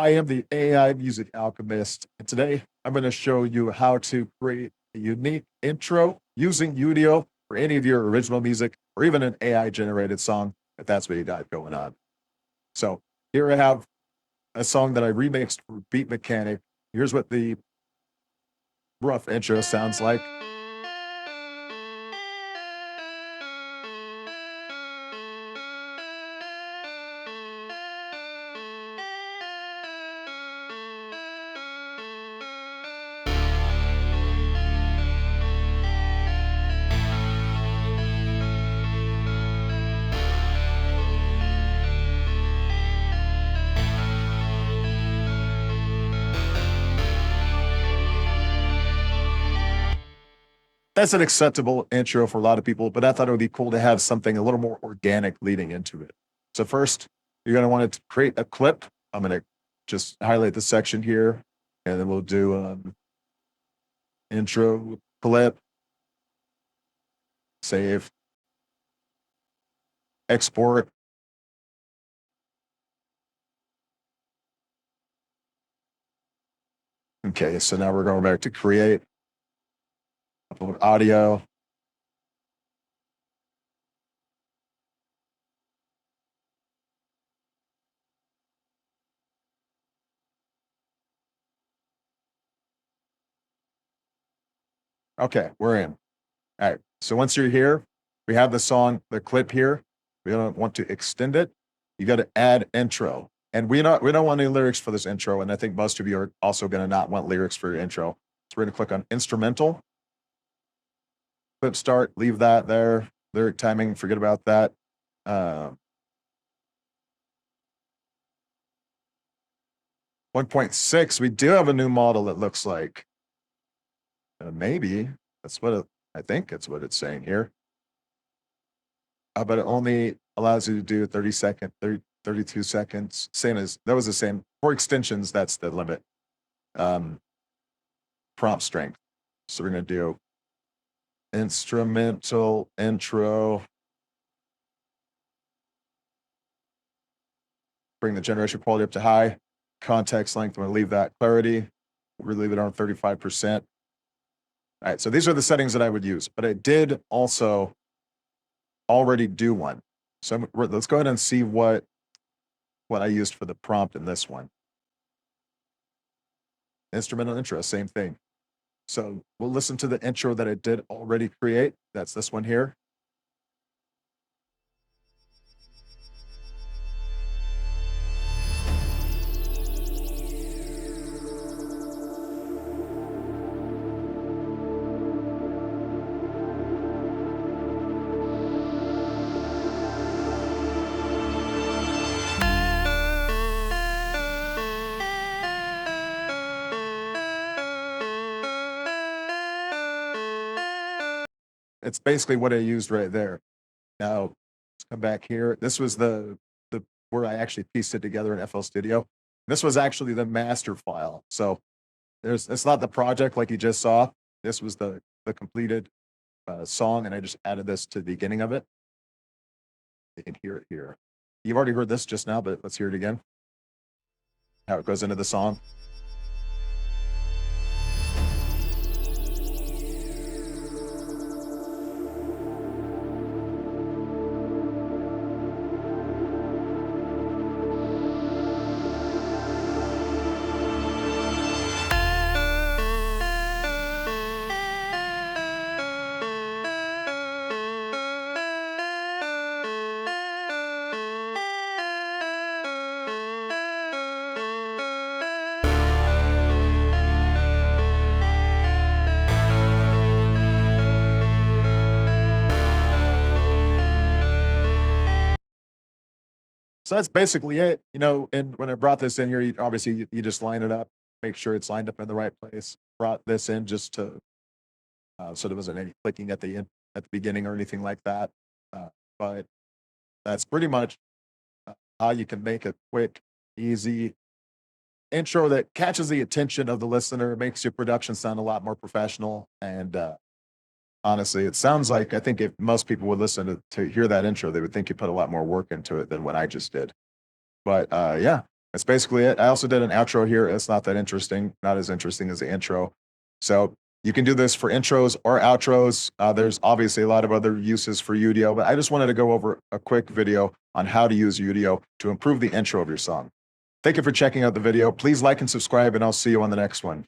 I am the AI Music Alchemist, and today I'm going to show you how to create a unique intro using Udio for any of your original music or even an AI generated song if that's what you got going on. So here I have a song that I remixed for Beat Mechanic. Here's what the rough intro sounds like. That's an acceptable intro for a lot of people, but I thought it would be cool to have something a little more organic leading into it. So first, you're going to want to create a clip. I'm going to just highlight the section here, and then we'll do intro clip, save, export. Okay, so now we're going back to create, upload audio. Okay, we're in. All right. So once you're here, we have the song, the clip here. We don't want to extend it. You got to add intro. And we don't want any lyrics for this intro. And I think most of you are also going to not want lyrics for your intro. So we're going to click on instrumental, clip start, leave that there. Lyric timing, forget about that. 1.6, we do have a new model, it looks like. Maybe that's I think that's what it's saying here. But it only allows you to do 32 seconds. Same as that was the same for extensions. That's the limit. Prompt strength. So we're going to do instrumental intro. Bring the generation quality up to high. Context length, I'm going to leave that clarity. We'll leave it on 35%. All right, so these are the settings that I would use, but I did also already do one. So let's go ahead and see what I used for the prompt in this one. Instrumental intro, same thing. So we'll listen to the intro that I did already create. That's this one here. It's basically what I used right there. Now, let's come back here. This was the where I actually pieced it together in FL Studio. This was actually the master file. So it's not the project like you just saw. This was the completed song, and I just added this to the beginning of it. You can hear it here. You've already heard this just now, but let's hear it again. How it goes into the song. So that's basically it, and when I brought this in here, you just line it up, make sure it's lined up in the right place. Brought this in just to so there wasn't any clicking at the end, at the beginning or anything like that. But that's pretty much how you can make a quick, easy intro that catches the attention of the listener, makes your production sound a lot more professional. And honestly, it sounds like, I think if most people would listen to hear that intro, they would think you put a lot more work into it than what I just did. But yeah, That's basically it. I also did an outro here. It's not that interesting, not as interesting as the intro. So you can do this for intros or outros. There's obviously a lot of other uses for Udio, but I just wanted to go over a quick video on how to use Udio to improve the intro of your song. Thank you for checking out the video. Please like and subscribe, and I'll see you on the next one.